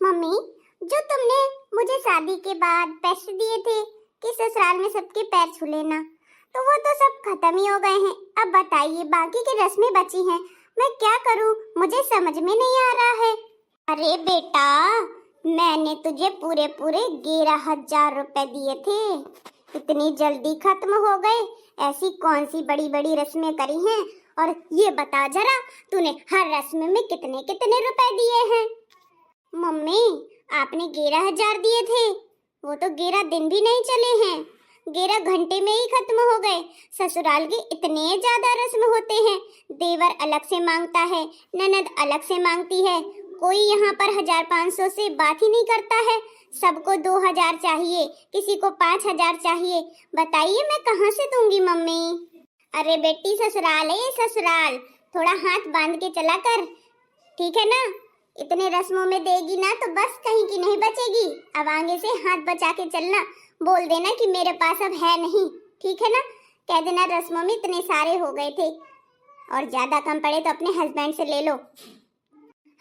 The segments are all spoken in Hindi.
मम्मी, जो तुमने मुझे शादी के बाद पैसे दिए थे कि ससुराल में सबके पैर छू लेना, तो वो तो सब खत्म ही हो गए हैं। अब बताइए बाकी की रस्में बची हैं, मैं क्या करूं? मुझे समझ में नहीं आ रहा है। अरे बेटा, मैंने तुझे पूरे पूरे 11,000 रुपए दिए थे, इतनी जल्दी खत्म हो गए? ऐसी कौन सी बड़ी बड़ी रस्में करी हैं? और ये बता जरा, तूने हर रस्म में कितने कितने रुपए दिए हैं? मम्मी, आपने 11,000 दिए थे, वो तो 11 दिन भी नहीं चले हैं, 11 घंटे में ही खत्म हो गए। ससुराल के इतने ज्यादा रस्म होते हैं, देवर अलग से मांगता है, ननद अलग से मांगती है, कोई यहाँ पर 1,500 से बात ही नहीं करता है। सबको 2,000 चाहिए, किसी को 5,000 चाहिए। बताइए मैं कहाँ से दूंगी मम्मी? अरे बेटी, ससुराल है ये ससुराल, थोड़ा हाथ बांध के चला कर, ठीक है ना? इतने रस्मों में देगी ना तो बस कहीं की नहीं बचेगी। अब आगे से हाथ बचा के चलना, बोल देना कि मेरे पास अब है नहीं, ठीक है ना? कह देना रस्मों में इतने सारे हो गए थे, और ज्यादा कम पड़े तो अपने हस्बैंड से ले लो।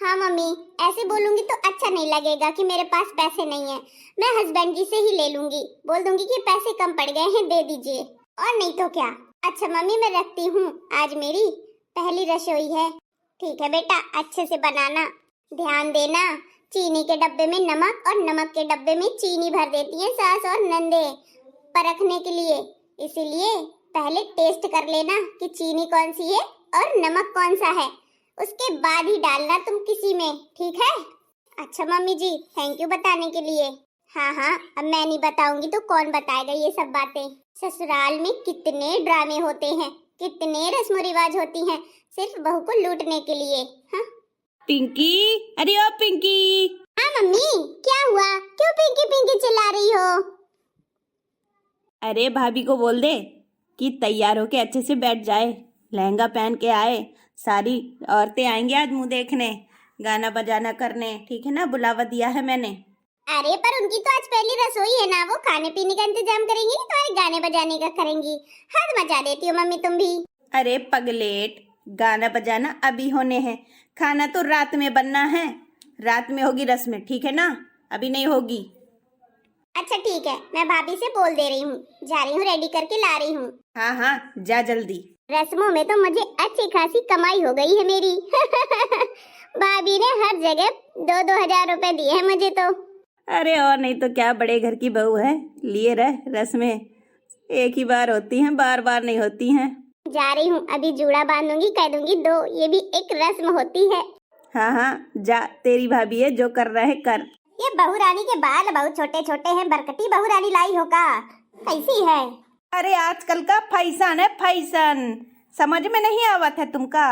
हाँ मम्मी, ऐसे बोलूंगी तो अच्छा नहीं लगेगा कि मेरे पास पैसे नहीं है। मैं हस्बैंड जी से ही ले लूंगी, बोल दूंगी कि पैसे कम पड़ गए हैं, दे दीजिए, और नहीं तो क्या। अच्छा मम्मी, मैं रखती हूँ, आज मेरी पहली रसोई है। ठीक है बेटा, अच्छे से बनाना, ध्यान देना। चीनी के डब्बे में नमक और नमक के डब्बे में चीनी भर देती है सास और नंदे परखने के लिए, इसीलिए पहले टेस्ट कर लेना कि चीनी कौन सी है और नमक कौन सा है, उसके बाद ही डालना तुम किसी में, ठीक है? अच्छा मम्मी जी, थैंक यू बताने के लिए। हाँ हाँ, अब मैं नहीं बताऊंगी तो कौन बताएगा ये सब बातें? ससुराल में कितने ड्रामे होते हैं, कितने रस्म रिवाज होती हैं, सिर्फ बहू को लूटने के लिए। हाँ पिंकी, अरे ओ पिंकी। हाँ मम्मी, क्या हुआ? क्यों पिंकी पिंकी चिल्ला रही हो? अरे भाभी को बोल दे कि तैयार होके अच्छे से बैठ जाए, लहंगा पहन के आए। सारी औरतें आएंगी आज मुंह देखने, गाना बजाना करने, ठीक है ना? बुलावा दिया है मैंने। अरे पर उनकी तो आज पहली रसोई है ना, वो खाने पीने का इंतजाम करेंगी कि तुम्हारे गाने बजाने का करेंगी? हद मचा देती हो मम्मी तुम भी। अरे पगलेट, गाना बजाना अभी होने हैं, खाना तो रात में बनना है, रात में होगी रस्में, ठीक है ना? अभी नहीं होगी। अच्छा ठीक है, मैं भाभी से बोल दे रही हूँ, जा रही हूँ, रेडी करके ला रही हूँ। हाँ हाँ, जा जल्दी। रस्मों में तो मुझे अच्छी खासी कमाई हो गई है मेरी। भाभी ने हर जगह 2-2 हजार रुपए दिए हैं मुझे तो। अरे और नहीं तो क्या, बड़े घर की बहू है, लिए रह। रस्में एक ही बार होती हैं, बार बार नहीं होती हैं। जा रही हूँ, अभी जूड़ा बांधूंगी, कह दूंगी दो, ये भी एक रस्म होती है। हाँ हाँ जा, तेरी भाभी है, जो कर रहा है कर। ये बहू रानी के बाल बहुत छोटे छोटे हैं, बरकटी बहू रानी लाई हो का? कैसी है? अरे आजकल का फैशन है, फैशन, समझ में नहीं आवत है तुमका?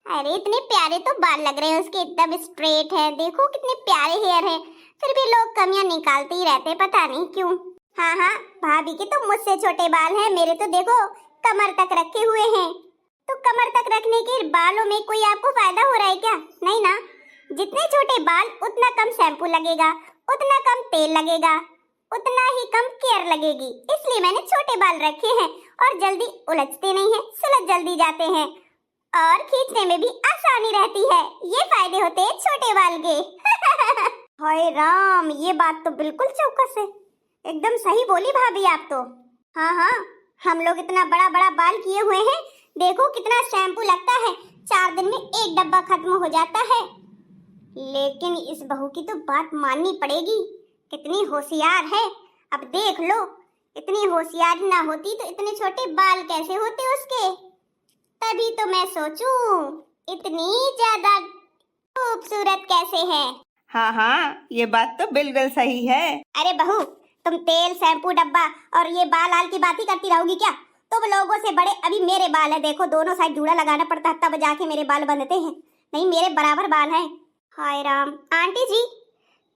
अरे इतने प्यारे तो बाल लग रहे हैं उसके, एकदम स्ट्रेट है, देखो कितने प्यारे हेयर है, फिर भी लोग कमियां निकालते ही रहते, पता नहीं क्यों। हाँ हाँ, भाभी के तो मुझसे छोटे बाल हैं, मेरे तो देखो कमर तक रखे हुए हैं। तो कमर तक रखने के बालों में कोई आपको फायदा हो रहा है क्या? नहीं ना, जितने छोटे बाल उतना कम शैम्पू लगेगा, उतना कम तेल लगेगा, उतना ही कम केयर लगेगी, इसलिए मैंने छोटे बाल रखे हैं, और जल्दी उलझते नहीं हैं, सुलझ जल्दी जाते हैं, और खींचने में भी आसानी रहती है। ये फायदे होते हैं छोटे बाल के। हाय राम, ये बात तो बिल्कुल चौकस है, एकदम सही बोली भाभी आप तो। हाँ हाँ, हम लोग इतना बड़ा बड़ा बाल किए हुए हैं, देखो कितना शैम्पू लगता है, 4 दिन में एक डब्बा खत्म हो जाता है। लेकिन इस बहू की तो बात माननी पड़ेगी, कितनी होशियार है। अब देख लो, इतनी होशियार ना होती तो इतने छोटे बाल कैसे होते उसके? तभी तो मैं सोचूं, इतनी ज्यादा खूबसूरत कैसे है। हाँ हाँ, ये बात तो बिल्कुल सही है। अरे बहू, तुम तेल शैम्पू डब्बा और ये बाल आल की बात ही करती रहोगी क्या? तुम लोगों से बड़े अभी मेरे बाल है, देखो दोनों साइड जूड़ा लगाना पड़ता है, तब जाके मेरे बाल बनते हैं, नहीं मेरे बराबर बाल हैं। हाय राम, आंटी जी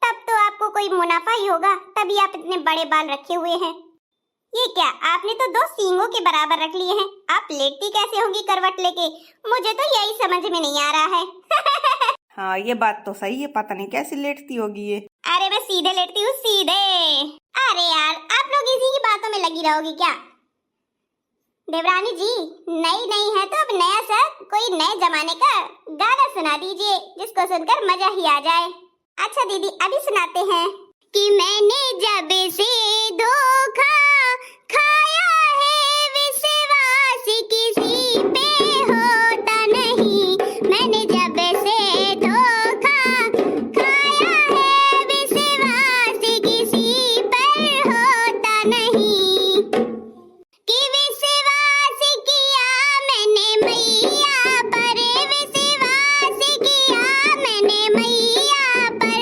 तब तो आपको कोई मुनाफा ही होगा, तभी आप इतने बड़े बाल रखे हुए हैं। ये क्या, आपने तो 2 सींगों के बराबर रख लिए हैं, आप लेटती कैसे होंगी करवट लेके? मुझे तो यही समझ में नहीं आ रहा है। हाँ ये बात तो सही है, पता नहीं कैसे लेटती होगी ये। अरे मैं सीधे लेटती हूँ, सीधे। अरे यार, आप लोग इसी की बातों में लगी रहोगी क्या? देवरानी जी, नई नहीं है तो अब नया सा कोई नए जमाने का गाना सुना दीजिए, जिसको सुनकर मजा ही आ जाए। अच्छा दीदी अभी सुनाते हैं कि मैंने जब से धोखा खाया है विश्वास किसी पे होता नहीं। मैंने जब से धोखा खाया है विश्वास किसी पर होता नहीं। कि विश्वास किया मैंने मैया पर, विश्वास किया मैंने मैया पर,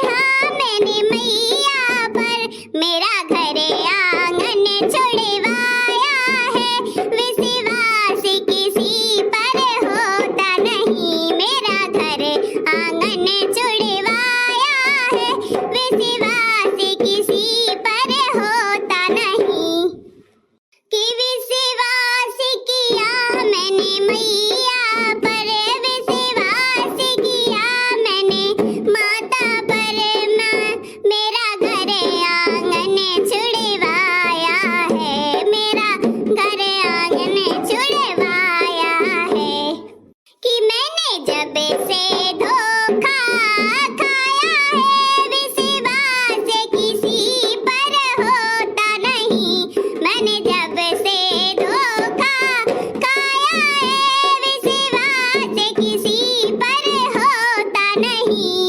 हाँ मैंने मैया पर। मेरा घर आंगन छुड़वाया है विश्वास किसी पर होता नहीं। मेरा घर आंगन छुड़वाया है विश्वास किसी पर होता नहीं। कि विश्वास किया मैंने मैया पर, विश्वास किया मैंने माता पर, मेरा घर आंगन छुड़वाया है, मेरा घर आंगन छुड़वाया है। कि मैंने जब से धोखा खाया है विश्वास किसी पर होता नहीं। मैंने जब से धोखा खाया है विश्वास किसी पर होता नहीं।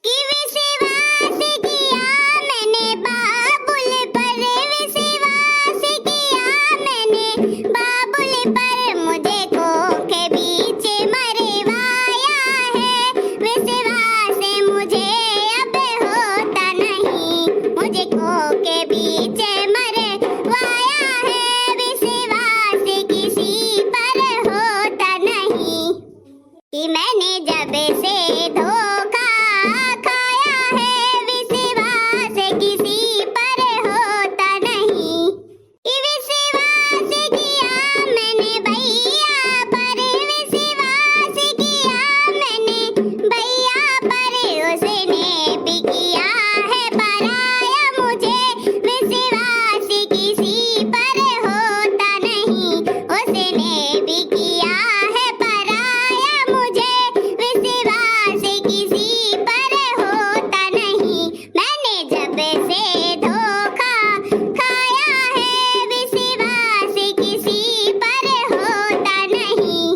कि विश्वास किया मैंने बाबुल पर, विश्वास किया मैंने बाबुल पर, मुझे खो के बीच मरवाया है विश्वास मुझे अब होता नहीं। मुझे खो के बीच मरवाया है विश्वास किसी पर होता नहीं। कि मैंने जब से धोखा खाया है विश्वास किसी पर होता नहीं। कि विश्वास किया मैंने भैया पर, विश्वास किया मैंने भैया पर, उसने भी किया है पराया मुझे विश्वास किसी पर होता नहीं। उसने भी किया है पराया मुझे विश्वास किसी पर होता नहीं। मैंने जब से धोखा खाया है विश्वास किसी पर होता नहीं।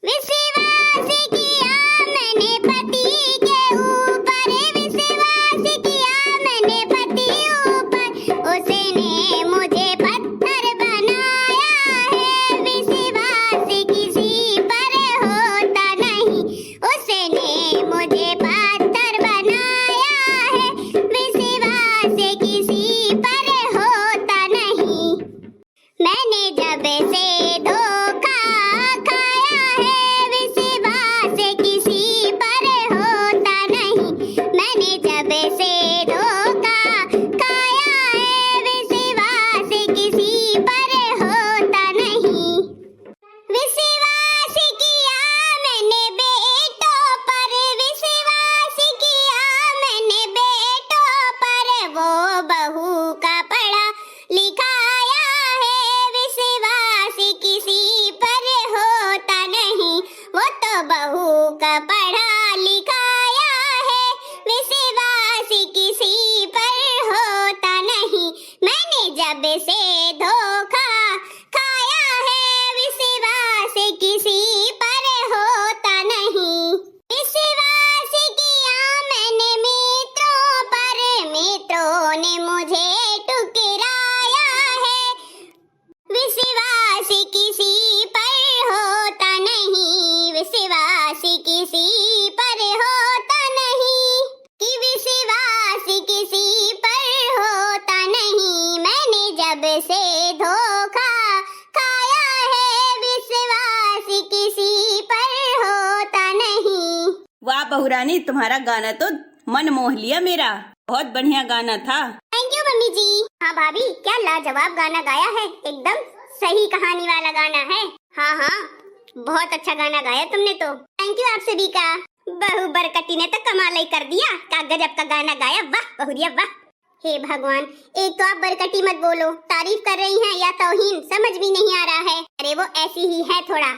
विश्वास किया मैंने पति के ऊपर, विश्वास किया मैंने पति ऊपर, उसने मुझे पत्थर बनाया है विश्वास किसी पर होता नहीं। उसने मुझे पत्थर बनाया है विश्वास किसी पर होता नहीं। मैंने जब से धोखा खाया है विश्वास किसी पर होता नहीं। मैंने जब से धोखा खाया है विश्वास किसी पर होता नहीं। विश्वास किया मैंने बेटों पर, विश्वास किया मैंने बेटों पर, वो बहू का पढ़ा लिखाया है विश्वास किसी पर होता नहीं। वो तो बहू का पढ़ा लिखाया है विश्वास किसी पर होता नहीं। मैंने जब से धोखा खाया है विश्वास किसी पर होता नहीं। विश्वास किया मैंने मित्रों पर, मित्रों ने मुझे ठुकराया है विश्वास किसी पर होता नहीं। विश्वास किसी पर होता नहीं। कि विश्वास किसी पर होता नहीं। मैंने जब से धोखा खाया है विश्वास किसी पर होता नहीं। वाह बहुरानी, तुम्हारा गाना तो मन मोह लिया मेरा। बहुत बढ़िया गाना था। थैंक यू मम्मी जी। हाँ भाभी, क्या लाजवाब गाना गाया है, एकदम सही कहानी वाला गाना है। हाँ हाँ, बहुत अच्छा गाना गाया तुमने तो। थैंक यू आप सभी का। बहू बरकती ने तो कमाल ही कर दिया, क्या गजब का गाना गाया। वाह बहुरिया वाह। हे भगवान, एक तो आप बरकती मत बोलो, तारीफ कर रही हैं या तौहीन समझ भी नहीं आ रहा है। अरे वो ऐसी ही है थोड़ा।